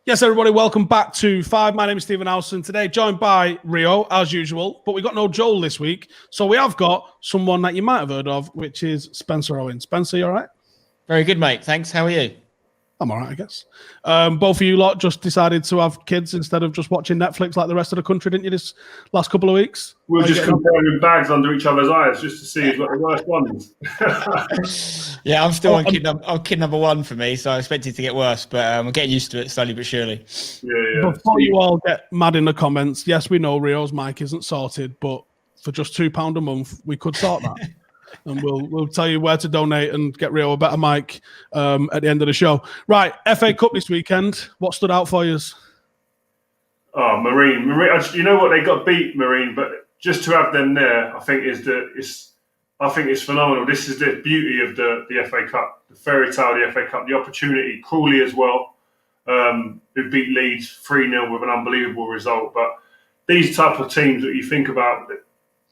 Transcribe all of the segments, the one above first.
Yes, everybody, welcome back to Five. My name is Stephen Howson. Today, joined by Rio, as usual, but we got no Joel this week. So we have got someone that you might have heard of, which is Spencer Owen. Spencer, you all right? Very good, mate. Thanks. How are you? I'm all right, I guess. Both of you lot just decided to have kids instead of just watching Netflix like the rest of the country, didn't you, this last couple of weeks? We were just comparing bags under each other's eyes just to see who's got the worst ones. Yeah, I'm still on kid number one for me, so I expect it to get worse, but I'm getting used to it slowly but surely. Yeah. Before you all get mad in the comments, yes, we know Rio's mic isn't sorted, but for just £2 a month, we could sort that. And we'll tell you where to donate and get Rio a better mic at the end of the show. Right, FA Cup this weekend. What stood out for you? Oh, Marine. You know what? They got beat, Marine, but just to have them there, I think it's phenomenal. This is the beauty of the FA Cup, the fairy tale of the FA Cup, the opportunity. Crawley as well, who beat Leeds 3-0 with an unbelievable result. But these type of teams that you think about,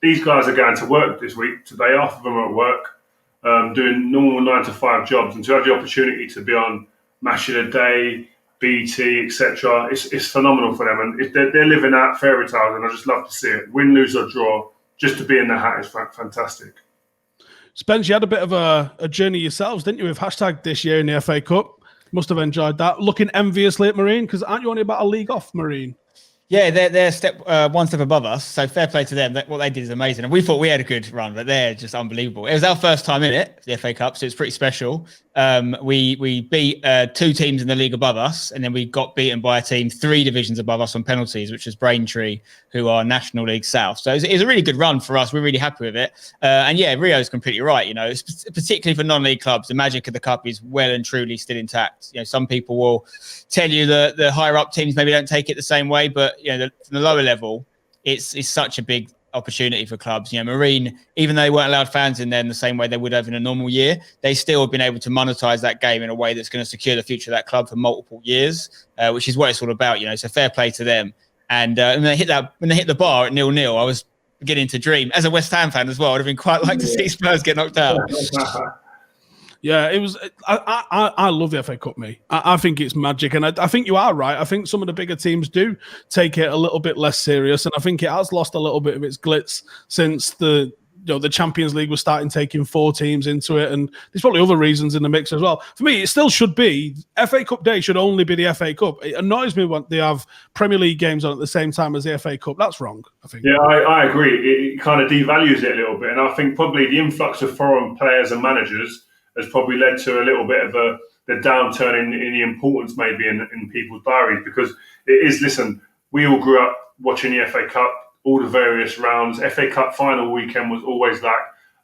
these guys are going to work this week. Today, half of them are at work, doing normal 9-to-5 jobs, and to have the opportunity to be on Match of the Day, BT, etc., it's phenomenal for them. And they're living out fairy tales, and I just love to see it. Win, lose or draw, just to be in the hat is fantastic. Spence, you had a bit of a journey yourselves, didn't you, with hashtag this year in the FA Cup? Must have enjoyed that. Looking enviously at Marine, because aren't you only about a league off, Marine? Yeah, they're one step above us, so fair play to them. What they did is amazing, and we thought we had a good run, but they're just unbelievable. It was our first time in it, the FA Cup, so it's pretty special. We beat two teams in the league above us, and then we got beaten by a team 3 divisions above us on penalties, which was Braintree, who are National League South. So it was a really good run for us. We're really happy with it. And yeah, Rio's completely right. You know, it's particularly for non-league clubs, the magic of the cup is well and truly still intact. You know, some people will tell you that the higher up teams maybe don't take it the same way, but you know, from the lower level, it's such a big opportunity for clubs. You know, Marine, even though they weren't allowed fans in there in the same way they would have in a normal year, they still have been able to monetize that game in a way that's going to secure the future of that club for multiple years, which is what it's all about. You know, so fair play to them. And when they hit the bar at 0-0, I was beginning to dream. As a West Ham fan as well, I'd have been quite like to see Spurs get knocked out. Yeah, it was. I love the FA Cup, me. I think it's magic, and I think you are right. I think some of the bigger teams do take it a little bit less serious, and I think it has lost a little bit of its glitz since the Champions League was starting taking 4 teams into it, and there's probably other reasons in the mix as well. For me, it still should be FA Cup Day should only be the FA Cup. It annoys me when they have Premier League games on at the same time as the FA Cup. That's wrong, I think. Yeah, I agree. It kind of devalues it a little bit, and I think probably the influx of foreign players and managers has probably led to a little bit of the downturn in the importance maybe in people's diaries, because it is, listen, we all grew up watching the FA Cup, all the various rounds. FA Cup final weekend was always like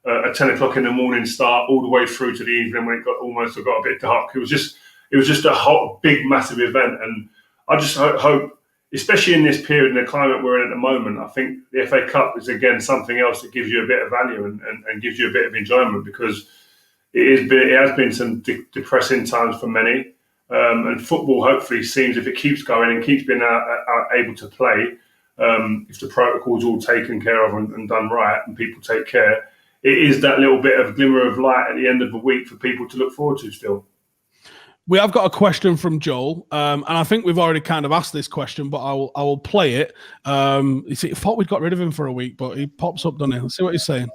a 10 o'clock in the morning start all the way through to the evening when it got a bit dark. It was just a hot, big, massive event. And I just hope, especially in this period and the climate we're in at the moment, I think the FA Cup is, again, something else that gives you a bit of value and gives you a bit of enjoyment, because it has been some depressing times for many, and football hopefully seems, if it keeps going and keeps being able to play, if the protocols are all taken care of and done right and people take care, it is that little bit of glimmer of light at the end of the week for people to look forward to still. We have got a question from Joel, and I think we've already kind of asked this question, but I will play it. I thought we'd got rid of him for a week, but he pops up, doesn't he? Let's see what he's saying.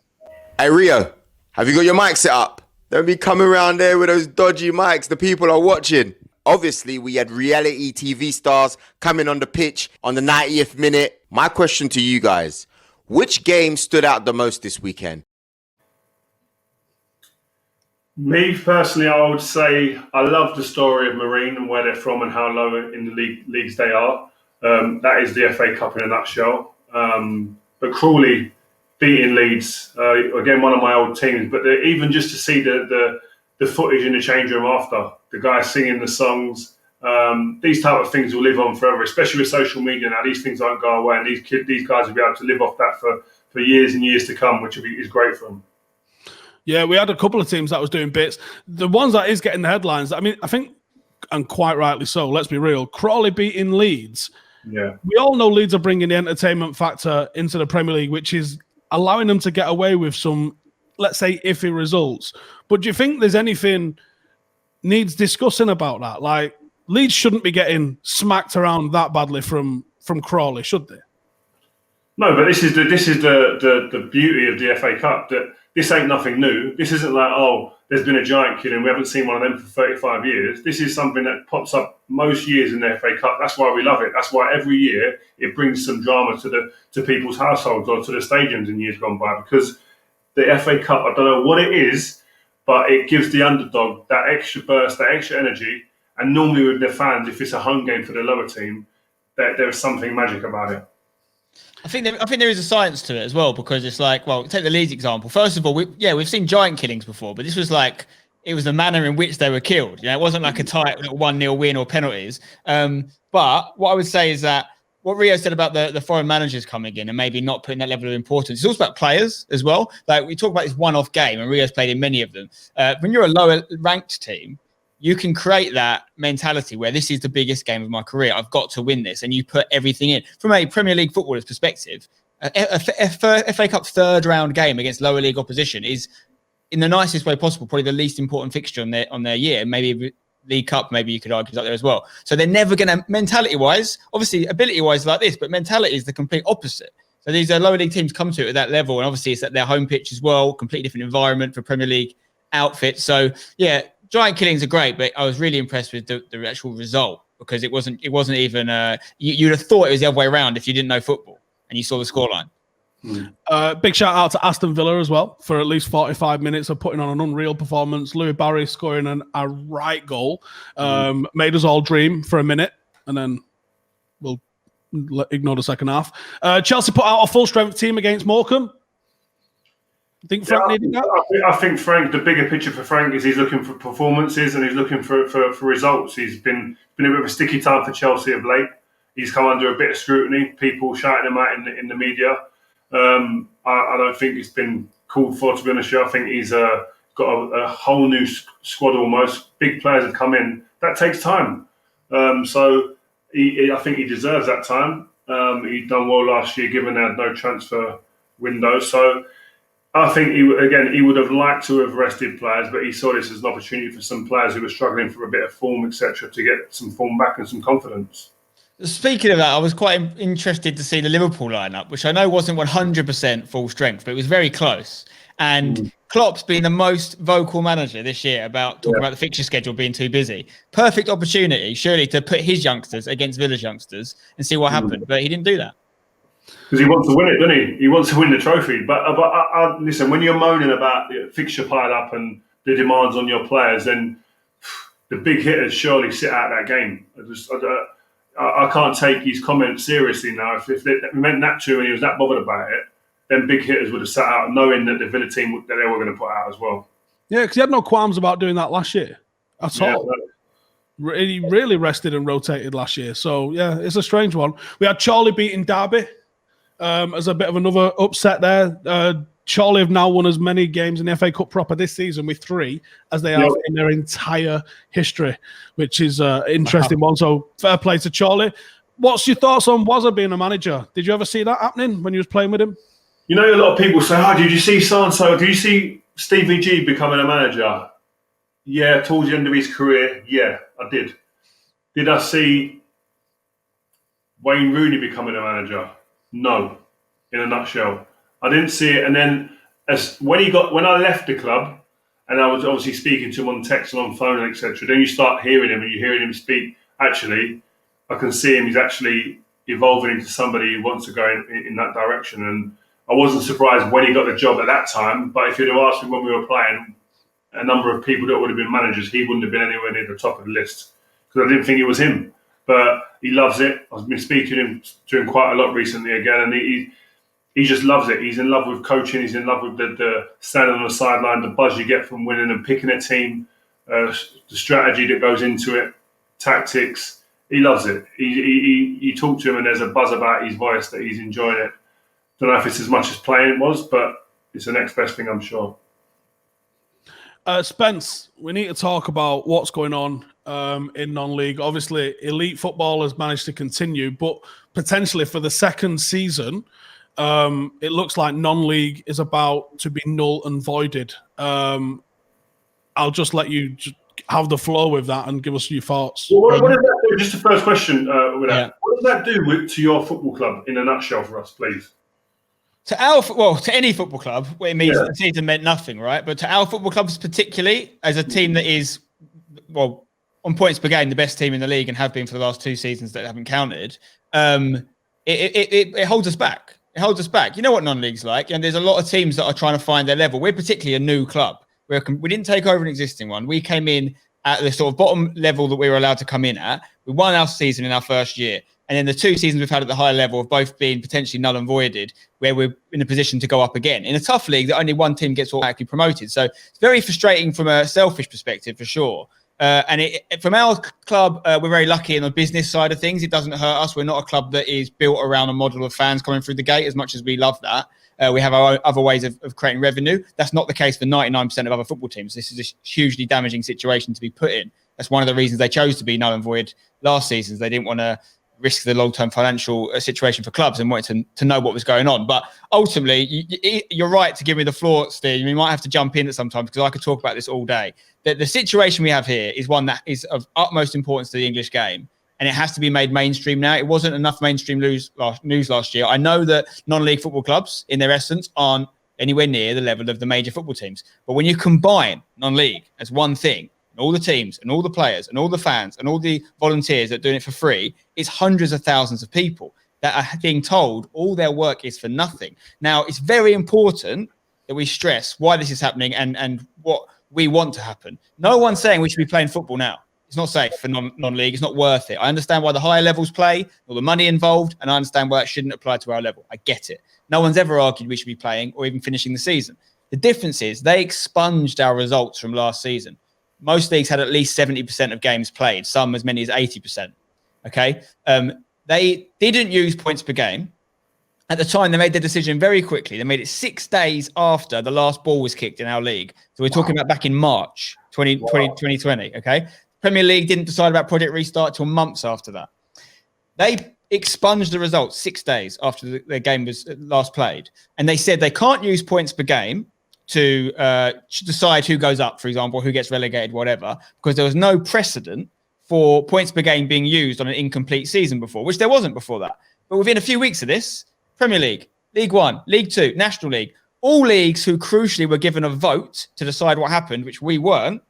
Hey, Rio, have you got your mic set up? Don't be coming around there with those dodgy mics. The people are watching. Obviously, we had reality TV stars coming on the pitch on the 90th minute. My question to you guys, which game stood out the most this weekend? Me, personally, I would say I love the story of Marine and where they're from and how low in the leagues they are. That is the FA Cup in a nutshell. But Crawley beating Leeds, again, one of my old teams, but even just to see the footage in the change room after, the guys singing the songs, these type of things will live on forever, especially with social media now. These things don't go away, and these guys will be able to live off that for years and years to come, which is great for them. Yeah, we had a couple of teams that was doing bits. The ones that is getting the headlines, I mean, I think, and quite rightly so, let's be real, Crawley beating Leeds. Yeah. We all know Leeds are bringing the entertainment factor into the Premier League, which is allowing them to get away with some, let's say, iffy results. But do you think there's anything needs discussing about that? Like Leeds shouldn't be getting smacked around that badly from Crawley, should they? No, but this is the beauty of the FA Cup, that this ain't nothing new. This isn't like, oh, there's been a giant killing, we haven't seen one of them for 35 years. This is something that pops up most years in the FA Cup. That's why we love it. That's why every year it brings some drama to people's households or to the stadiums in years gone by, because the FA Cup, I don't know what it is, but it gives the underdog that extra burst, that extra energy. And normally with the fans, if it's a home game for the lower team, there's something magic about it. I think there is a science to it as well, because it's like, well, take the Leeds example. First of all, we've seen giant killings before, but this was like, it was the manner in which they were killed. It wasn't like a tight 1-0 win or penalties. But what I would say is that what Rio said about the foreign managers coming in and maybe not putting that level of importance, it's also about players as well. Like, we talk about this one-off game, and Rio's played in many of them. When you're a lower ranked team, you can create that mentality where this is the biggest game of my career. I've got to win this. And you put everything in. From a Premier League footballer's perspective, a FA Cup third round game against lower league opposition is, in the nicest way possible, probably the least important fixture on their year. Maybe League Cup, maybe you could argue, is up there as well. So they're never going to, mentality-wise, obviously ability-wise like this, but mentality is the complete opposite. So these lower league teams come to it at that level. And obviously it's at their home pitch as well, completely different environment for Premier League outfit. So, yeah, giant killings are great, but I was really impressed with the actual result, because it wasn't even you'd have thought it was the other way around if you didn't know football and you saw the scoreline. Big shout out to Aston Villa as well for at least 45 minutes of putting on an unreal performance. Louis Barry scoring a right goal made us all dream for a minute, and then we'll ignore the second half. Chelsea put out a full strength team against Morecambe. Think Frank needed that? I think Frank, the bigger picture for Frank is he's looking for performances and he's looking for results. He's been a bit of a sticky time for Chelsea of late. He's come under a bit of scrutiny, people shouting him out in the media. I don't think it's been called for, to be honest with you. I think he's got a whole new squad almost. Big players have come in. That takes time. So I think he deserves that time. He'd done well last year, given they had no transfer window. So I think he would have liked to have rested players, but he saw this as an opportunity for some players who were struggling for a bit of form, etc., to get some form back and some confidence. Speaking of that, I was quite interested to see the Liverpool lineup, which I know wasn't 100% full strength, but it was very close. And Klopp's been the most vocal manager this year about talking about the fixture schedule being too busy. Perfect opportunity, surely, to put his youngsters against Villa's youngsters and see what happened, but he didn't do that. Because he wants to win it, doesn't he? He wants to win the trophy. But listen, when you're moaning about the fixture pile up and the demands on your players, then the big hitters surely sit out that game. I can't take his comments seriously now. If it meant that to him and he was that bothered about it, then big hitters would have sat out knowing that the Villa team that they were going to put out as well. Yeah, because he had no qualms about doing that last year at all. He really rested and rotated last year. So, yeah, it's a strange one. We had Charlie beating Derby. As a bit of another upset there. Charlie have now won as many games in the FA Cup proper this season with 3 as they have in their entire history, which is an interesting one. So fair play to Charlie. What's your thoughts on Wazza being a manager? Did you ever see that happening when you was playing with him? You know, a lot of people say, did you see so-and-so? Did you see Stevie G becoming a manager? Yeah, towards the end of his career, yeah, I did. Did I see Wayne Rooney becoming a manager? No, in a nutshell. I didn't see it. And then when I left the club, and I was obviously speaking to him on text and on phone and etc., then you start hearing him and you're hearing him speak. Actually, I can see him. He's actually evolving into somebody who wants to go in that direction. And I wasn't surprised when he got the job at that time. But if you'd have asked me when we were playing, a number of people that would have been managers, he wouldn't have been anywhere near the top of the list, because I didn't think it was him. But he loves it. I've been speaking to him quite a lot recently again, and he just loves it. He's in love with coaching. He's in love with the standing on the sideline, the buzz you get from winning and picking a team, the strategy that goes into it, tactics. He loves it. You talk to him and there's a buzz about his voice that he's enjoying it. Don't know if it's as much as playing it was, but it's the next best thing, I'm sure. Spence, we need to talk about what's going on in non-league. Obviously, elite football has managed to continue, but potentially for the second season, it looks like non-league is about to be null and voided. I'll just let you have the floor with that and give us your thoughts. Well, what does that do? Just the first question with that. What does that do to your football club in a nutshell for us, please? To any football club, it means the season meant nothing, right? But to our football clubs particularly, as a team that is, well, on points per game, the best team in the league and have been for the last 2 seasons that haven't counted, it holds us back. It holds us back. You know what non-league's like, and there's a lot of teams that are trying to find their level. We're particularly a new club. We didn't take over an existing one. We came in at the sort of bottom level that we were allowed to come in at. We won our season in our first year. And then the 2 seasons we've had at the higher level have both been potentially null and voided, where we're in a position to go up again. In a tough league, that only one team gets automatically promoted. So it's very frustrating from a selfish perspective, for sure. From our club, we're very lucky in the business side of things. It doesn't hurt us. We're not a club that is built around a model of fans coming through the gate, as much as we love that. We have our other ways of creating revenue. That's not the case for 99% of other football teams. This is a hugely damaging situation to be put in. That's one of the reasons they chose to be null and void last season. They didn't want to risk the long-term financial situation for clubs and wanted to know what was going on. But ultimately, you're right to give me the floor, Steve. You might have to jump in at sometimes because I could talk about this all day. The situation we have here is one that is of utmost importance to the English game, and it has to be made mainstream now. It wasn't enough mainstream news last year. I know that non-league football clubs, in their essence, aren't anywhere near the level of the major football teams. But when you combine non-league as one thing, all the teams and all the players and all the fans and all the volunteers that are doing it for free, it's hundreds of thousands of people that are being told all their work is for nothing. Now, it's very important that we stress why this is happening and what we want to happen. No one's saying we should be playing football now. It's not safe for non-league. It's not worth it. I understand why the higher levels play, all the money involved, and I understand why it shouldn't apply to our level. I get it. No one's ever argued we should be playing or even finishing the season. The difference is they expunged our results from last season. Most leagues had at least 70% of games played, some as many as 80%. Okay? They didn't use points per game. At the time, they made the decision very quickly. They made it 6 days after the last ball was kicked in our league. So we're talking about back in March 2020. Okay? Premier League didn't decide about Project Restart till months after that. They expunged the results 6 days after the game was last played. And they said they can't use points per game to decide who goes up, for example, who gets relegated, whatever, because there was no precedent for points per game being used on an incomplete season before, which there wasn't before that. But within a few weeks of this, Premier League, League One, League Two, National League, all leagues who crucially were given a vote to decide what happened, which we weren't,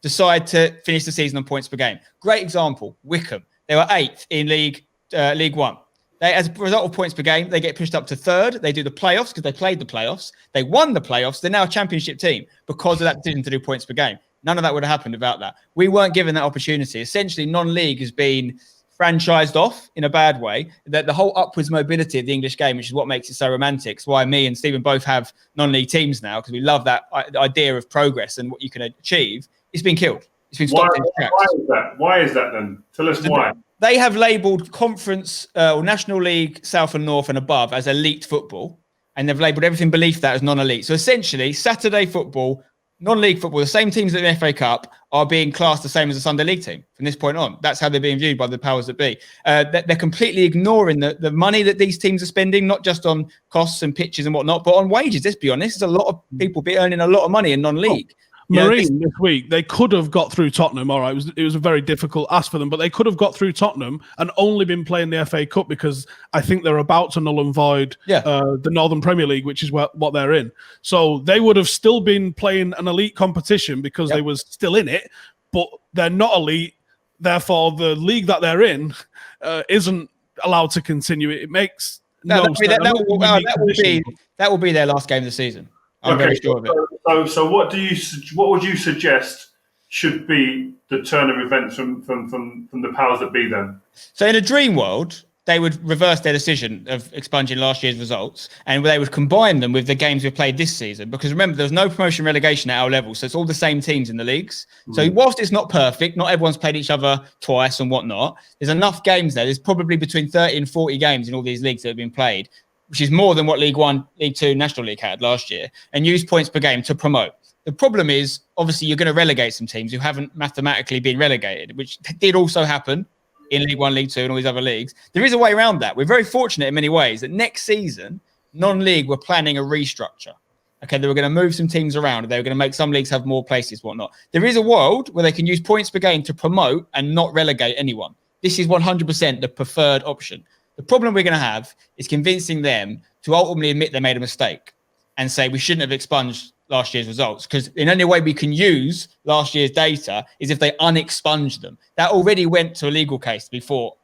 decide to finish the season on points per game. Great example, Wickham. They were 8th in League One. They, as a result of points per game, they get pushed up to 3rd. They do the playoffs because they played the playoffs. They won the playoffs. They're now a championship team because of that decision to do points per game. None of that would have happened without that. We weren't given that opportunity. Essentially, non-league has been franchised off in a bad way. That the whole upwards mobility of the English game, which is what makes it so romantic. It's why me and Stephen both have non-league teams now, because we love that idea of progress and what you can achieve. It's been killed. It's been stopped in its tracks. Why is that? Why is that then? Tell us why. They have labelled Conference or National League South and North and above as elite football, and they've labelled everything beneath that as non-elite. So essentially, Saturday football, non-league football, the same teams at the FA Cup are being classed the same as a Sunday League team from this point on. That's how they're being viewed by the powers that be. They're completely ignoring the money that these teams are spending, not just on costs and pitches and whatnot, but on wages. Let's be honest, there's a lot of people earning a lot of money in non-league. Marine this week, they could have got through Tottenham. All right, it was a very difficult ask for them, but they could have got through Tottenham and only been playing the FA Cup because I think they're about to null and void the Northern Premier League, which is what they're in. So they would have still been playing an elite competition because they was still in it, but they're not elite. Therefore, the league that they're in isn't allowed to continue. It makes no sense. That will be their last game of the season. I'm very sure of it. So what would you suggest should be the turn of events from the powers that be then? So in a dream world, they would reverse their decision of expunging last year's results, and they would combine them with the games we've played this season. Because remember, there's no promotion relegation at our level, so it's all the same teams in the leagues. So whilst it's not perfect, not everyone's played each other twice and whatnot, there's enough games there. There's probably between 30 and 40 games in all these leagues that have been played, which is more than what League One, League Two, National League had last year, and use points per game to promote. The problem is, obviously, you're going to relegate some teams who haven't mathematically been relegated, which did also happen in League One, League Two, and all these other leagues. There is a way around that. We're very fortunate in many ways that next season, non-league, we're planning a restructure. Okay, they were going to move some teams around. They were going to make some leagues have more places, whatnot. There is a world where they can use points per game to promote and not relegate anyone. This is 100% the preferred option. The problem we're going to have is convincing them to ultimately admit they made a mistake and say we shouldn't have expunged last year's results, because the only way we can use last year's data is if they unexpunge them. That already went to a legal case before.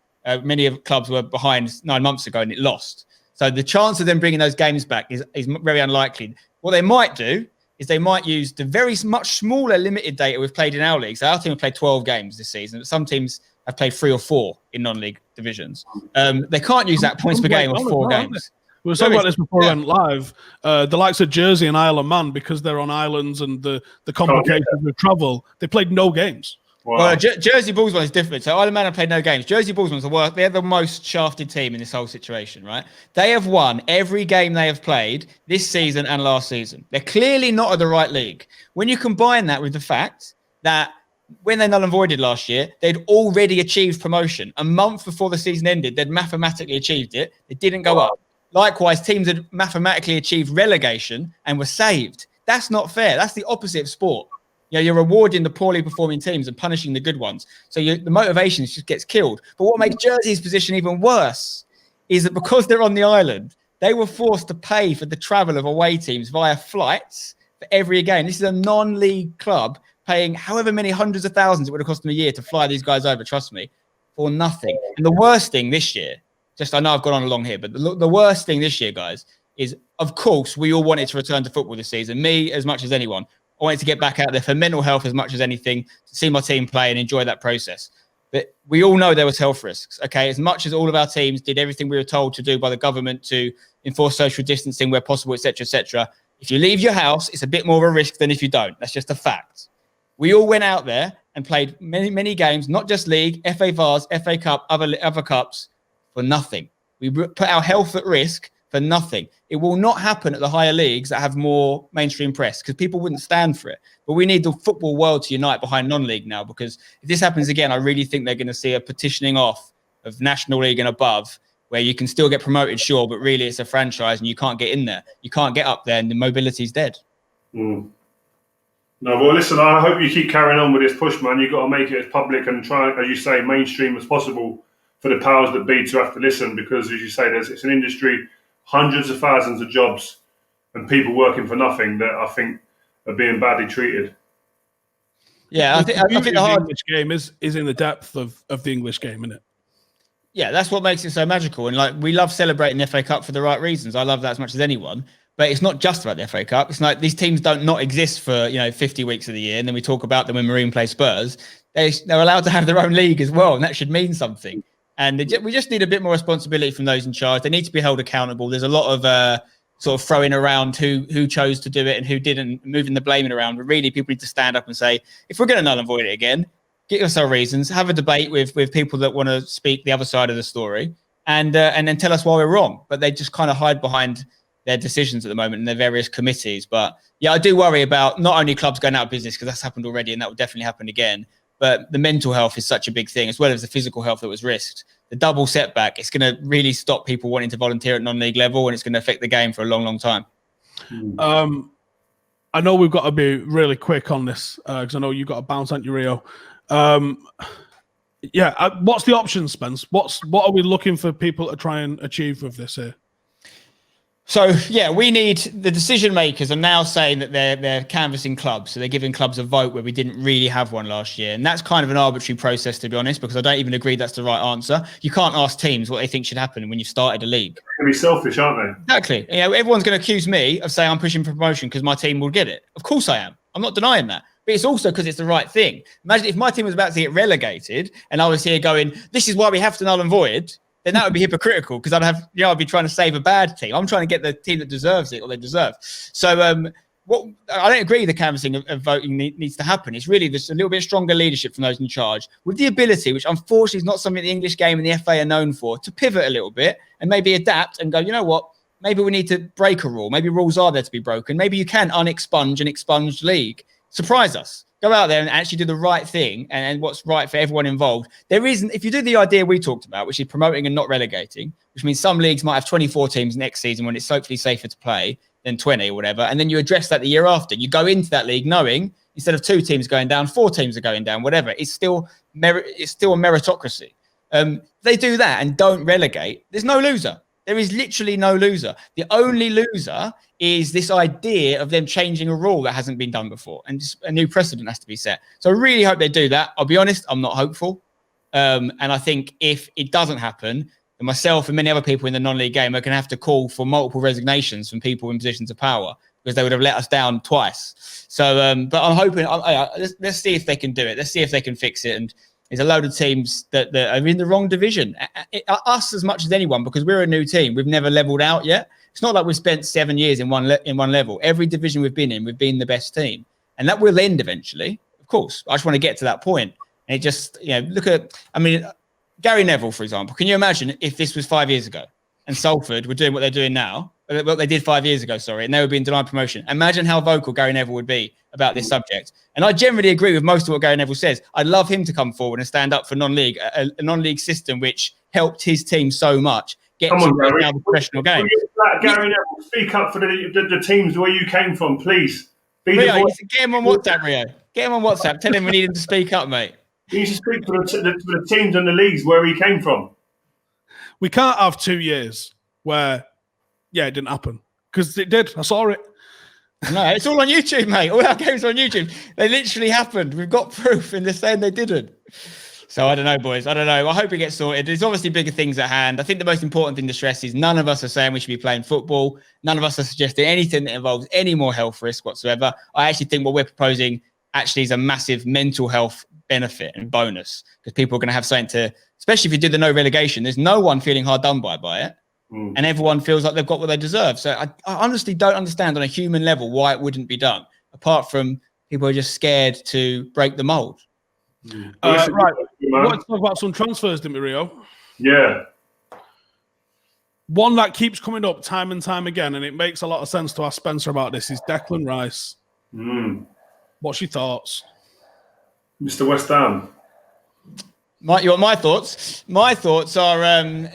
Many of clubs were behind 9 months ago and it lost. So the chance of them bringing those games back is very unlikely. What they might do is they might use the very much smaller limited data we've played in our league. So our team have played 12 games this season. Some teams have played 3 or 4 in non-league divisions. They can't use that points per game of 4 games. We were talking about this before we went live. The likes of Jersey and Isle of Man, because they're on islands and the complications of travel, they played no games. Wow. Well, Jersey Bulls one is different. So Isle of Man have played no games. Jersey Bulls one's the worst. They're the most shafted team in this whole situation, right? They have won every game they have played this season and last season. They're clearly not at the right league. When you combine that with the fact that when they null and voided last year, they'd already achieved promotion. A month before the season ended, they'd mathematically achieved it. It didn't go up. Likewise, teams had mathematically achieved relegation and were saved. That's not fair. That's the opposite of sport. You know, you're rewarding the poorly performing teams and punishing the good ones. So the motivation just gets killed. But what makes Jersey's position even worse is that because they're on the island, they were forced to pay for the travel of away teams via flights for every game. This is a non-league club paying however many hundreds of thousands it would have cost them a year to fly these guys over, trust me, for nothing. And the worst thing this year, I know I've gone on along here, but the worst thing this year, guys, is, of course, we all wanted to return to football this season. Me, as much as anyone. I wanted to get back out there for mental health as much as anything, to see my team play and enjoy that process. But we all know there was health risks, okay? As much as all of our teams did everything we were told to do by the government to enforce social distancing where possible, etc., if you leave your house, it's a bit more of a risk than if you don't. That's just a fact. We all went out there and played many, many games, not just league, FA Vars, FA Cup, other cups, for nothing. We put our health at risk for nothing. It will not happen at the higher leagues that have more mainstream press, because people wouldn't stand for it. But we need the football world to unite behind non-league now, because if this happens again, I really think they're going to see a petitioning off of National League and above, where you can still get promoted, sure, but really it's a franchise and you can't get in there. You can't get up there and the mobility's dead. No, well, listen, I hope you keep carrying on with this push, man. You've got to make it as public and try, as you say, mainstream as possible for the powers that be to have to listen, because, as you say, it's an industry, hundreds of thousands of jobs and people working for nothing that I think are being badly treated. Yeah, I think the English game is in the depth of the English game, isn't it? Yeah, that's what makes it so magical. And like, we love celebrating the FA Cup for the right reasons. I love that as much as anyone. But it's not just about the FA Cup. It's like these teams don't not exist for 50 weeks of the year, and then we talk about them when Marine play Spurs. They're allowed to have their own league as well, and that should mean something. And we just need a bit more responsibility from those in charge. They need to be held accountable. There's a lot of sort of throwing around who chose to do it and who didn't, moving the blaming around. But really, people need to stand up and say, if we're going to null and void it again, get us our reasons, have a debate with people that want to speak the other side of the story, and then tell us why we're wrong. But they just kind of hide behind their decisions at the moment and their various committees. But yeah, I do worry about not only clubs going out of business, because that's happened already and that will definitely happen again, but the mental health is such a big thing, as well as the physical health that was risked. The double setback, it's going to really stop people wanting to volunteer at non-league level, and it's going to affect the game for a long, long time. I know we've got to be really quick on this, because I know you've got to bounce, aren't you, Rio? What's the option, Spence? What are we looking for people to try and achieve with this here? So, yeah, we need the decision makers are now saying that they're canvassing clubs. So they're giving clubs a vote where we didn't really have one last year. And that's kind of an arbitrary process, to be honest, because I don't even agree that's the right answer. You can't ask teams what they think should happen when you've started a league. They're going to be selfish, aren't they? Exactly. Everyone's going to accuse me of saying I'm pushing for promotion because my team will get it. Of course I am. I'm not denying that. But it's also because it's the right thing. Imagine if my team was about to get relegated and I was here going, this is why we have to null and void, then that would be hypocritical, because I'd be trying to save a bad team. I'm trying to get the team that deserves it, or they deserve. So I don't agree the canvassing of voting needs to happen. It's really just a little bit stronger leadership from those in charge, with the ability, which unfortunately is not something the English game and the FA are known for, to pivot a little bit and maybe adapt and go, you know what, maybe we need to break a rule. Maybe rules are there to be broken. Maybe you can unexpunge an expunged league. surprise us. Go out there and actually do the right thing and what's right for everyone involved. There isn't, if you do the idea we talked about, which is promoting and not relegating, which means some leagues might have 24 teams next season when it's hopefully safer to play than 20 or whatever, and then you address that the year after. You go into that league knowing instead of 2 teams going down, 4 teams are going down, whatever. It's still a meritocracy. They do that and don't relegate. There's no loser. There is literally no loser. The only loser is this idea of them changing a rule that hasn't been done before, and just a new precedent has to be set. So I really hope they do that. I'll be honest, I'm not hopeful. And I think if it doesn't happen, then myself and many other people in the non-league game are going to have to call for multiple resignations from people in positions of power because they would have let us down twice. So, but I'm hoping, let's see if they can do it. Let's see if they can fix it. And there's a load of teams that are in the wrong division. Us as much as anyone, because we're a new team. We've never leveled out yet. It's not like we've spent 7 years in one level. Every division we've been in, we've been the best team. And that will end eventually, of course. I just want to get to that point. And it just, look at, Gary Neville, for example. Can you imagine if this was 5 years ago and Salford were doing what they're doing now, what they did 5 years ago, and they were being denied promotion? Imagine how vocal Gary Neville would be about this subject. And I generally agree with most of what Gary Neville says. I'd love him to come forward and stand up for non-league, a non-league system which helped his team so much get to the professional game. Gary Neville, speak up for the teams where you came from, please. Rio, get him on WhatsApp, Rio. Get him on WhatsApp. Tell him we need him to speak up, mate. He needs to speak for the teams and the leagues where he came from. We can't have 2 years where, it didn't happen. Because it did. I saw it. No, it's all on YouTube, mate. All our games are on YouTube. They literally happened. We've got proof, and they're saying they didn't. So I don't know, boys. I don't know. I hope it gets sorted. There's obviously bigger things at hand. I think the most important thing to stress is none of us are saying we should be playing football. None of us are suggesting anything that involves any more health risk whatsoever. I actually think what we're proposing actually is a massive mental health benefit and bonus, because people are going to have something to, especially if you do the no relegation, there's no one feeling hard done by it. And everyone feels like they've got what they deserve. So I honestly don't understand on a human level why it wouldn't be done, apart from people are just scared to break the mold. Right. We want to talk about some transfers, didn't we, Rio? Yeah. One that keeps coming up time and time again, and it makes a lot of sense to ask Spencer about this, is Declan Rice. What's your thoughts? Mr. West Ham. You want my thoughts? My thoughts are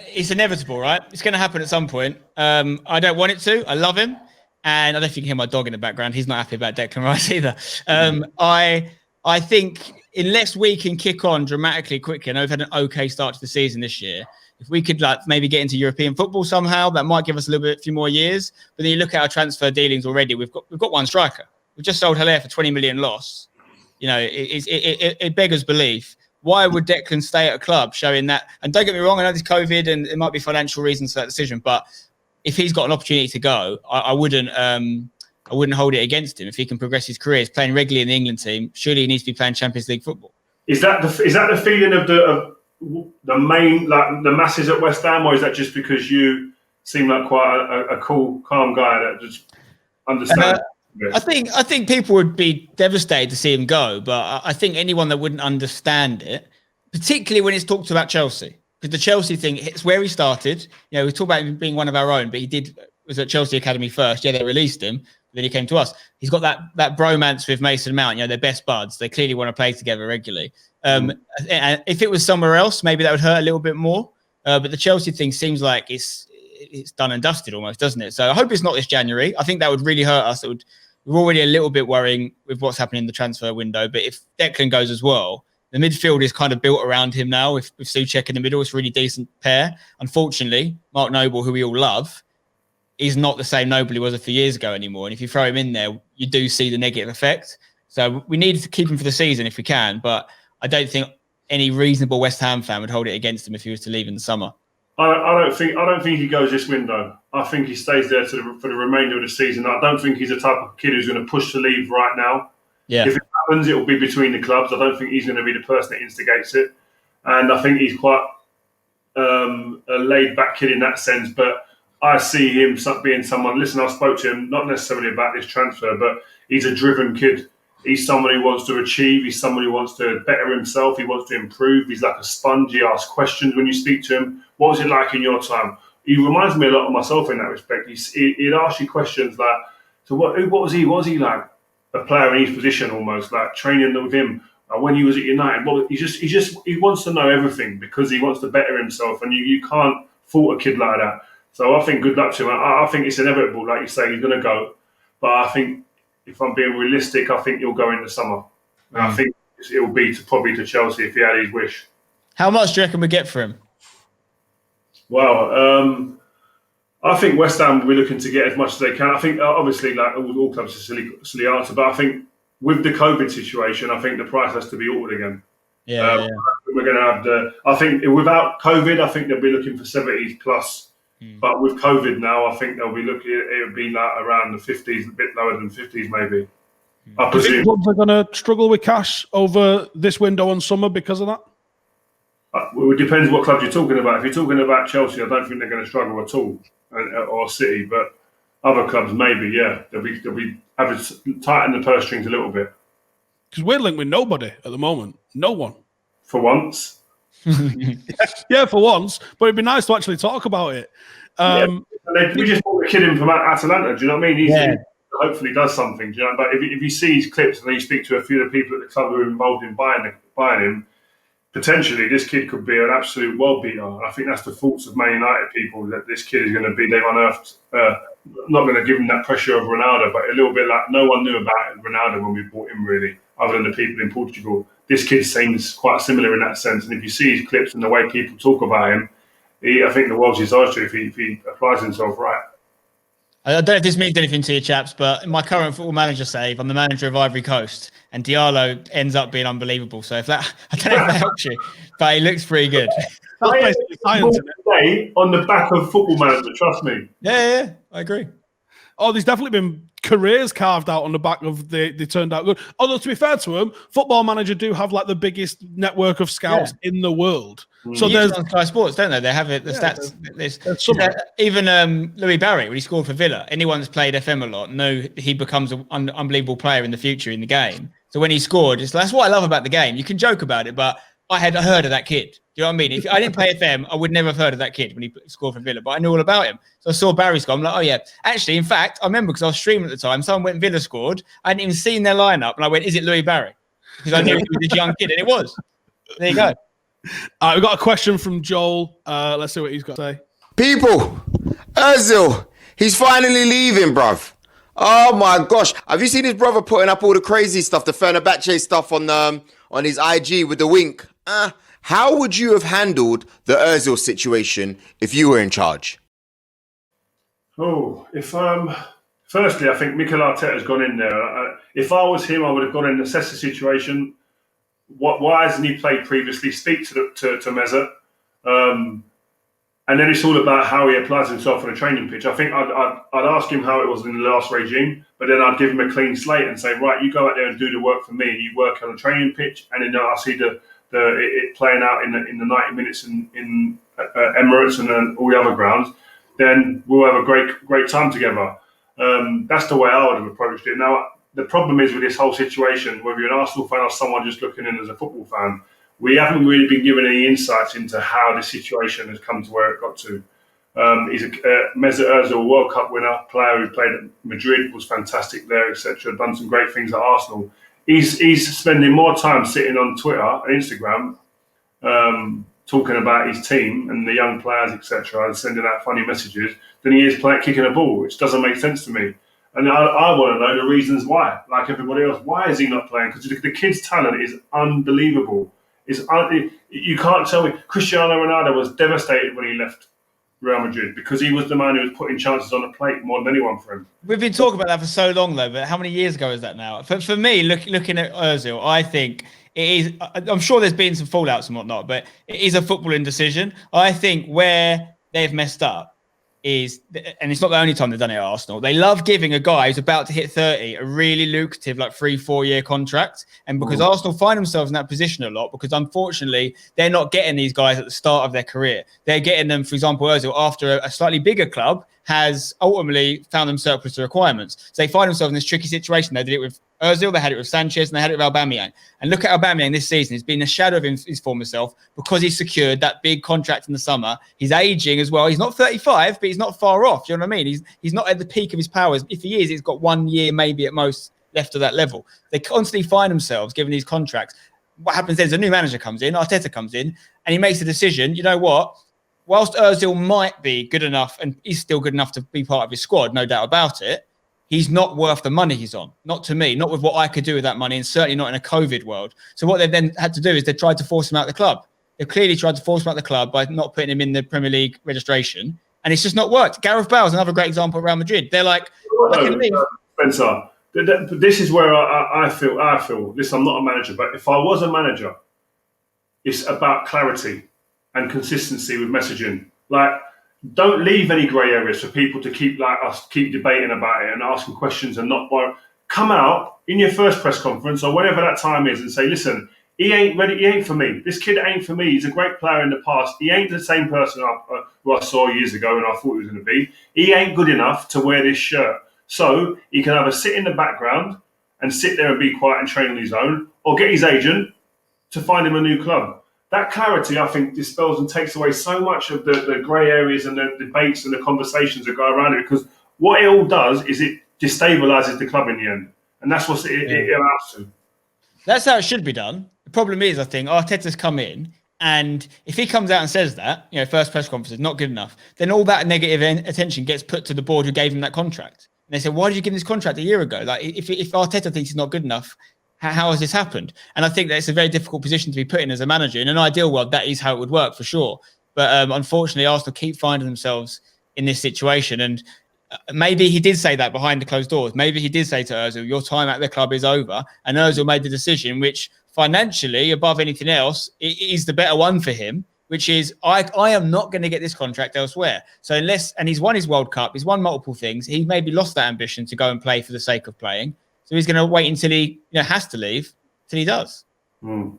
it's inevitable, right? It's going to happen at some point. I don't want it to. I love him. And I don't know if you can hear my dog in the background. He's not happy about Declan Rice either. I think unless we can kick on dramatically quickly, I know we've had an okay start to the season this year. If we could maybe get into European football somehow, that might give us a few more years. But then you look at our transfer dealings already. We've got one striker. We've just sold Haller for 20 million loss. It beggars belief. Why would Declan stay at a club showing that? And don't get me wrong, I know there's COVID and it might be financial reasons for that decision, but if he's got an opportunity to go, I wouldn't hold it against him. If he can progress his career, he's playing regularly in the England team, surely he needs to be playing Champions League football. Is that the feeling of the main, like the masses at West Ham, or is that just because you seem like quite a cool, calm guy that just understands? I think people would be devastated to see him go, but I think anyone that wouldn't understand it, particularly when it's talked about Chelsea, because the Chelsea thing, it's where he started. We talk about him being one of our own, but was at Chelsea Academy first. Yeah, they released him, but then he came to us. He's got that bromance with Mason Mount. They're best buds. They clearly want to play together regularly. And if it was somewhere else, maybe that would hurt a little bit more. But the Chelsea thing seems like it's done and dusted almost, doesn't it? So I hope it's not this January. I think that would really hurt us. We're already a little bit worrying with what's happening in the transfer window. But if Declan goes as well, the midfield is kind of built around him now. With Souček in the middle, it's a really decent pair. Unfortunately, Mark Noble, who we all love, is not the same Noble he was a few years ago anymore. And if you throw him in there, you do see the negative effect. So we need to keep him for the season if we can. But I don't think any reasonable West Ham fan would hold it against him if he was to leave in the summer. I don't think he goes this window. I think he stays there for the remainder of the season. I don't think he's the type of kid who's going to push to leave right now. Yeah. If it happens, it will be between the clubs. I don't think he's going to be the person that instigates it. And I think he's quite a laid-back kid in that sense. But I see him being someone. Listen, I spoke to him not necessarily about this transfer, but he's a driven kid. He's someone who wants to achieve. He's someone who wants to better himself. He wants to improve. He's like a sponge. He asks questions when you speak to him. What was it like in your time? He reminds me a lot of myself in that respect. He'd ask you questions like, so what was he? What was he like? a player in each position almost, like training with him. When he was at United, well, he wants to know everything because he wants to better himself, and you can't fault a kid like that. So I think good luck to him. I think it's inevitable, like you say, he's going to go. But I think if I'm being realistic, I think he'll go in the summer. And I think it will be probably to Chelsea if he had his wish. How much do you reckon we get for him? Well, I think West Ham will be looking to get as much as they can. I think obviously, like all clubs, it's a silly answer, but I think with the COVID situation, I think the price has to be altered again. Yeah. We're going to have I think without COVID, I think they'll be looking for 70s plus. But with COVID now, I think they'll be looking. It would be like around the 50s, a bit lower than 50s maybe. I Do you presume. think clubs are going to struggle with cash over this window on summer because of that? Well, it depends what club you're talking about. If you're talking about Chelsea, I don't think they're going to struggle at all, or City. But other clubs, maybe, yeah, they'll be having to tighten the purse strings a little bit. Because we're linked with nobody at the moment. No one. For once. Yeah, for once. But it'd be nice to actually talk about it. We just brought the kid in from Atalanta. Do you know what I mean? Yeah. He hopefully does something. Do you know? But if you see his clips and then you speak to a few of the people at the club who are involved in buying him, potentially this kid could be an absolute world beater. And I think that's the faults of Man United people, that this kid is going to be, they've unearthed, not going to give him that pressure of Ronaldo, but a little bit like no one knew about Ronaldo when we bought him really, other than the people in Portugal. This kid seems quite similar in that sense. And if you see his clips and the way people talk about him, I think the world's his oyster if he applies himself right. I don't know if this means anything to you chaps, but in my current Football Manager save, I'm the manager of Ivory Coast, and Diallo ends up being unbelievable. So if that, I don't know if that helps you, but he looks pretty good. That's basically science, isn't it? On the back of Football Manager, trust me. Yeah, I agree. Oh, there's definitely been careers carved out on the back of they turned out good. Although to be fair to them, Football Manager do have like the biggest network of scouts in the world. So there's on Sky Sports, don't they? They have it. The stats. Even Louis Barry, when he scored for Villa, anyone that's played FM a lot know he becomes an unbelievable player in the future in the game. So when he scored, that's what I love about the game. You can joke about it, but I had heard of that kid. Do you know what I mean? If I didn't play FM, I would never have heard of that kid when he scored for Villa, but I knew all about him. So I saw Barry score. I'm like, oh yeah. Actually, in fact, I remember because I was streaming at the time, someone went Villa scored. I hadn't even seen their lineup. And I went, is it Louis Barry? Because I knew he was this young kid. And it was. There you go. We've got a question from Joel. Let's see what he's got to say. People, Ozil, he's finally leaving, bruv. Oh my gosh. Have you seen his brother putting up all the crazy stuff, the Fenerbahce stuff on his IG with the wink? How would you have handled the Ozil situation if you were in charge? Oh, firstly, I think Mikel Arteta's gone in there. If I was him, I would have gone in and assessed the situation. Why hasn't he played previously? Speak to Mesut. And then it's all about how he applies himself on a training pitch. I think I'd ask him how it was in the last regime, but then I'd give him a clean slate and say, right, you go out there and do the work for me. You work on a training pitch, and then I see it playing out in the 90 minutes in Emirates and then all the other grounds. Then we'll have a great time together. That's the way I would have approached it. Now, the problem is with this whole situation, whether you're an Arsenal fan or someone just looking in as a football fan, we haven't really been given any insights into how the situation has come to where it got to. He's a Mesut Ozil World Cup winner, player who played at Madrid, was fantastic there, etc. Done some great things at Arsenal. He's spending more time sitting on Twitter and Instagram, talking about his team and the young players, etc., and sending out funny messages than he is kicking a ball, which doesn't make sense to me. And I want to know the reasons why. Like everybody else, why is he not playing? Because the kid's talent is unbelievable. You can't tell me. Cristiano Ronaldo was devastated when he left Real Madrid because he was the man who was putting chances on the plate more than anyone for him. We've been talking about that for so long, though. But how many years ago is that now? For me, looking at Ozil, I think it is. I'm sure there's been some fallouts and whatnot, but it is a footballing decision. I think where they've messed up is, and it's not the only time they've done it at Arsenal, they love giving a guy who's about to hit 30 a really lucrative, like 3-4 year contract. And because Arsenal find themselves in that position a lot, because unfortunately they're not getting these guys at the start of their career. They're getting them, for example, Ozil, after a slightly bigger club has ultimately found them surplus to requirements. So they find themselves in this tricky situation. They did it with Ozil, they had it with Sanchez, and they had it with Aubameyang. And look at Aubameyang this season. He's been a shadow of his former self because he's secured that big contract in the summer. He's aging as well. He's not 35, but he's not far off. Do you know what I mean? He's not at the peak of his powers. If he is, he's got 1 year maybe at most left of that level. They constantly find themselves given these contracts. What happens then is a new manager comes in, Arteta comes in, and he makes a decision. You know what? Whilst Ozil might be good enough, and he's still good enough to be part of his squad, no doubt about it, he's not worth the money he's on. Not to me, not with what I could do with that money, and certainly not in a COVID world. So what they've then had to do is they tried to force him out of the club. They've clearly tried to force him out of the club by not putting him in the Premier League registration, and it's just not worked. Gareth Bale is another great example of Real Madrid. They're like, Spencer, this is where I feel. Listen, I'm not a manager, but if I was a manager, it's about clarity and consistency with messaging. Like, don't leave any grey areas for people to keep debating about it and asking questions and not come out in your first press conference or whatever that time is and say, listen, he ain't ready. He ain't for me. This kid ain't for me. He's a great player in the past. He ain't the same person who I saw years ago and I thought he was going to be. He ain't good enough to wear this shirt. So he can either sit in the background and sit there and be quiet and train on his own, or get his agent to find him a new club. That clarity, I think, dispels and takes away so much of the grey areas and the debates and the conversations that go around it. Because what it all does is it destabilises the club in the end, and that's what it amounts to. That's how it should be done. The problem is, I think Arteta's come in, and if he comes out and says that, first press conference is not good enough, then all that negative attention gets put to the board who gave him that contract. And they say, why did you give him this contract a year ago? Like, if Arteta thinks he's not good enough, how has this happened? And I think that it's a very difficult position to be put in as a manager. In an ideal world, that is how it would work for sure. But unfortunately, Arsenal keep finding themselves in this situation. And maybe he did say that behind the closed doors. Maybe he did say to Ozil, your time at the club is over. And Ozil made the decision, which financially, above anything else, is the better one for him, which is, I am not going to get this contract elsewhere. So and he's won his World Cup, he's won multiple things. He maybe lost that ambition to go and play for the sake of playing. So he's going to wait until he has to leave, till he does. We've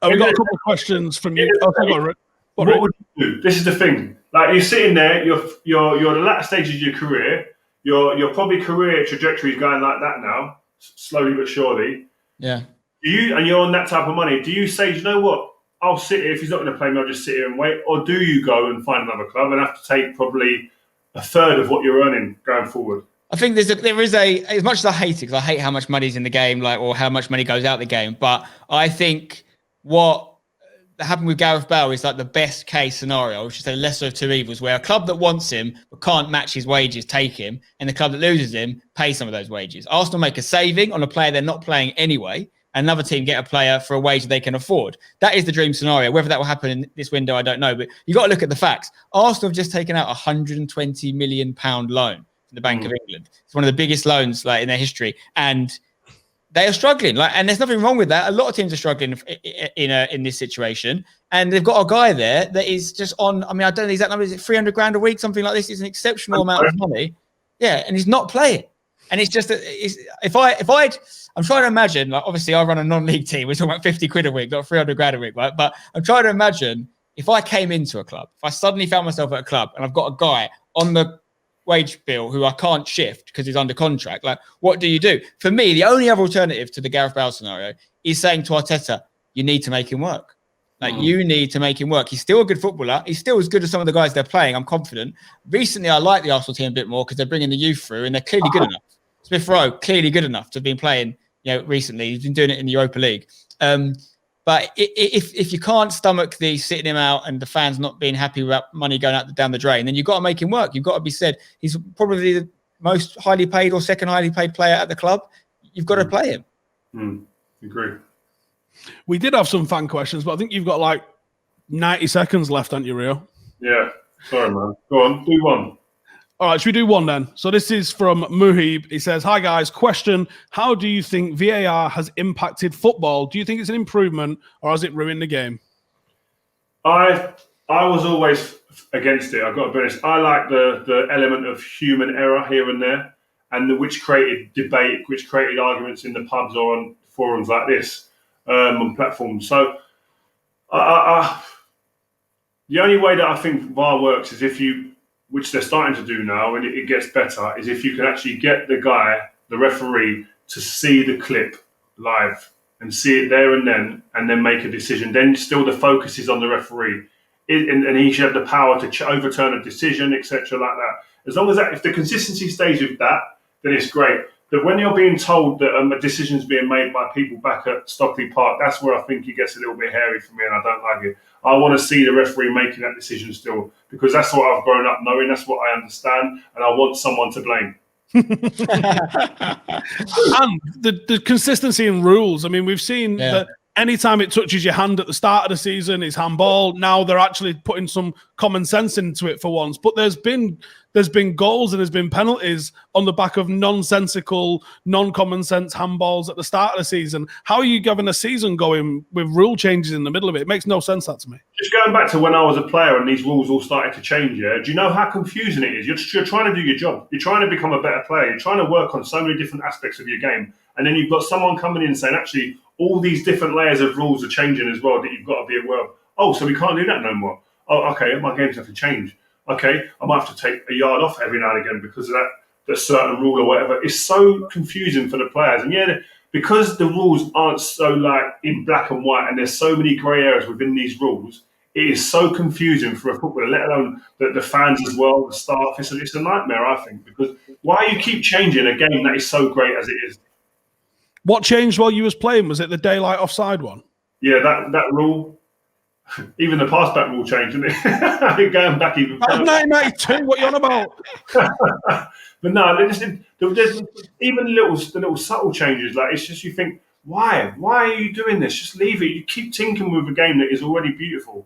got a couple of questions from you. What would you do? This is the thing. Like, you're sitting there, you're the latter stages of your career. Your probably career trajectory is going like that now, slowly but surely. Yeah. And you're on that type of money. Do you say, you know what? I'll sit here. If he's not going to play me, I'll just sit here and wait. Or do you go and find another club and have to take probably a third of what you're earning going forward? I think there is as much as I hate it, because I hate how much money's in the game, or how much money goes out the game. But I think what happened with Gareth Bale is like the best case scenario, which is a lesser of two evils, where a club that wants him but can't match his wages take him, and the club that loses him pay some of those wages. Arsenal make a saving on a player they're not playing anyway, and another team get a player for a wage they can afford. That is the dream scenario. Whether that will happen in this window, I don't know. But you got to look at the facts. Arsenal have just taken out a £120 million loan from the Bank of England. It's one of the biggest loans in their history, and they are struggling. And there's nothing wrong with that. A lot of teams are struggling in this situation, and they've got a guy there that is just on. I mean, I don't know the exact number. Is it 300 grand a week, something like this? It's an exceptional amount of money. Yeah, and he's not playing. And it's just I'm trying to imagine. Obviously, I run a non-league team. We're talking about 50 quid a week, not 300 grand a week, right? But I'm trying to imagine if I came into a club, if I suddenly found myself at a club, and I've got a guy on the wage bill who I can't shift because he's under contract. What do you do? For me, the only other alternative to the Gareth Bale scenario is saying to Arteta, you need to make him work. You need to make him work. He's still a good footballer. He's still as good as some of the guys they're playing. I'm confident. Recently, I like the Arsenal team a bit more because they're bringing the youth through, and they're clearly good enough. Smith Rowe, clearly good enough to have been playing, recently. He's been doing it in the Europa League. But if you can't stomach the sitting him out and the fans not being happy about money going down the drain, then you've got to make him work. You've got to be said, he's probably the most highly paid or second highly paid player at the club. You've got to play him. Agree. We did have some fan questions, but I think you've got 90 seconds left, haven't you, Rio? Yeah. Sorry, man. Go on, do one. All right, should we do one then? So this is from Muhib. He says, hi guys, question, how do you think VAR has impacted football? Do you think it's an improvement or has it ruined the game? I was always against it, I've got to be honest. I like the element of human error here and there, and which created debate, which created arguments in the pubs or on forums like this, on platforms. So the only way that I think VAR works is which they're starting to do now, and it gets better, is if you can actually get the referee, to see the clip live and see it there and then make a decision. Then still the focus is on the referee. And he should have the power to overturn a decision, etc. like that. As long as if the consistency stays with that, then it's great. that when you're being told that a decision's being made by people back at Stockley Park, that's where I think it gets a little bit hairy for me, and I don't like it. I want to see the referee making that decision still, because that's what I've grown up knowing, that's what I understand, and I want someone to blame. And the consistency in rules. I mean, we've seen that anytime it touches your hand at the start of the season, it's handball. Now they're actually putting some common sense into it for once. But there's been goals and there's been penalties on the back of nonsensical, non-common sense handballs at the start of the season. How are you having a season going with rule changes in the middle of it? It makes no sense, that to me. Just going back to when I was a player and these rules all started to change, do you know how confusing it is? You're trying to do your job. You're trying to become a better player. You're trying to work on so many different aspects of your game. And then you've got someone coming in saying, actually, all these different layers of rules are changing as well that you've got to be aware of. Oh, so we can't do that no more. Oh, okay, my games have to change. Okay, I might have to take a yard off every now and again because of that certain rule or whatever. It's so confusing for the players. And because the rules aren't so like in black and white and there's so many grey areas within these rules, it is so confusing for a footballer, let alone the fans as well, the staff. It's a nightmare, I think, because why you keep changing a game that is so great as it is? What changed while you was playing? Was it the daylight offside one? Yeah, that rule. Even the pass back rule changed, didn't it? Going back even further. 1992, what are you on about? But no, there's even the little subtle changes. Like, it's just, you think, why are you doing this? Just leave it. You keep tinkering with a game that is already beautiful.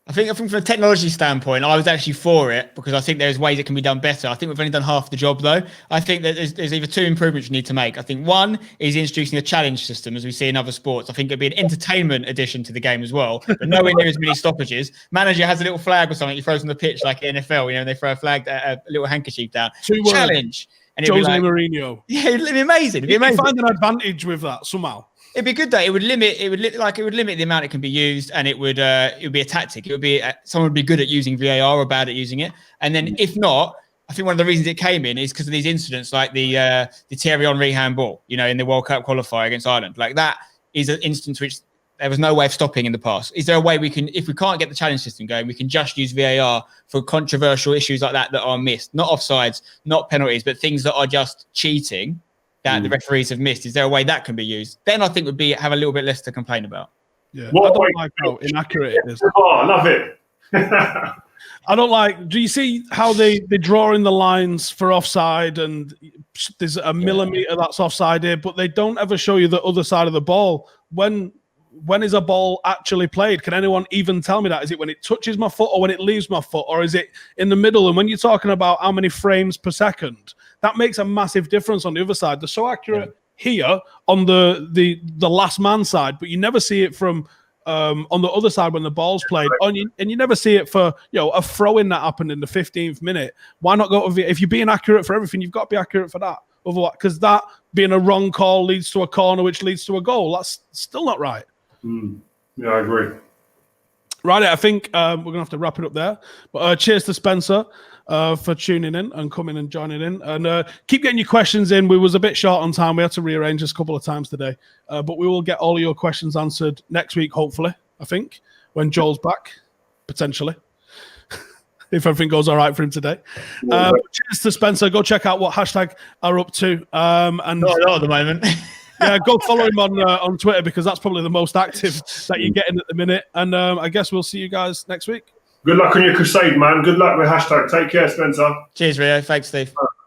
I think from a technology standpoint, I was actually for it because I think there's ways it can be done better. I think we've only done half the job, though. I think that there's either two improvements you need to make. I think one is introducing a challenge system, as we see in other sports. I think it'd be an entertainment addition to the game as well, but nowhere near as many stoppages. Manager has a little flag or something he throws on the pitch like NFL, and they throw a little handkerchief down. Challenge. And Jose Mourinho. Yeah, it'd be amazing. It'd be amazing. You find an advantage with that somehow. It'd be good though. It would limit the amount it can be used, and it would be a tactic. It would be someone would be good at using VAR or bad at using it, and then if not, I think one of the reasons it came in is because of these incidents, like the Thierry Henry handball, in the World Cup qualifier against Ireland. Like that is an instance which there was no way of stopping in the past. Is there a way we can, if we can't get the challenge system going, we can just use VAR for controversial issues like that are missed, not offsides, not penalties, but things that are just cheating that the referees have missed? Is there a way that can be used? Then I think would be have a little bit less to complain about. Yeah, I don't like how inaccurate it is. Oh, I love it. I don't like. Do you see how they draw in the lines for offside, and there's a millimeter that's offside here, but they don't ever show you the other side of the ball. When is a ball actually played? Can anyone even tell me that? Is it when it touches my foot or when it leaves my foot, or is it in the middle? And when you're talking about how many frames per second, that makes a massive difference on the other side. They're so accurate here on the last man side, but you never see it from on the other side when the ball's played. And you never see it for a throw-in that happened in the 15th minute. Why not go to if you're being accurate for everything, you've got to be accurate for that. Otherwise, because that being a wrong call leads to a corner, which leads to a goal. That's still not right. Yeah, I agree. Right, I think we're going to have to wrap it up there. But cheers to Spencer for tuning in and coming and joining in. And keep getting your questions in. We was a bit short on time. We had to rearrange this a couple of times today. But we will get all of your questions answered next week, hopefully, I think, when Joel's back, potentially. If everything goes all right for him today. Cheers to Spencer. Go check out what hashtag are up to. And not at the moment. Yeah, go follow him on Twitter because that's probably the most active that you're getting at the minute. And I guess we'll see you guys next week. Good luck on your crusade, man. Good luck with hashtag. Take care, Spencer. Cheers, Rio. Thanks, Steve.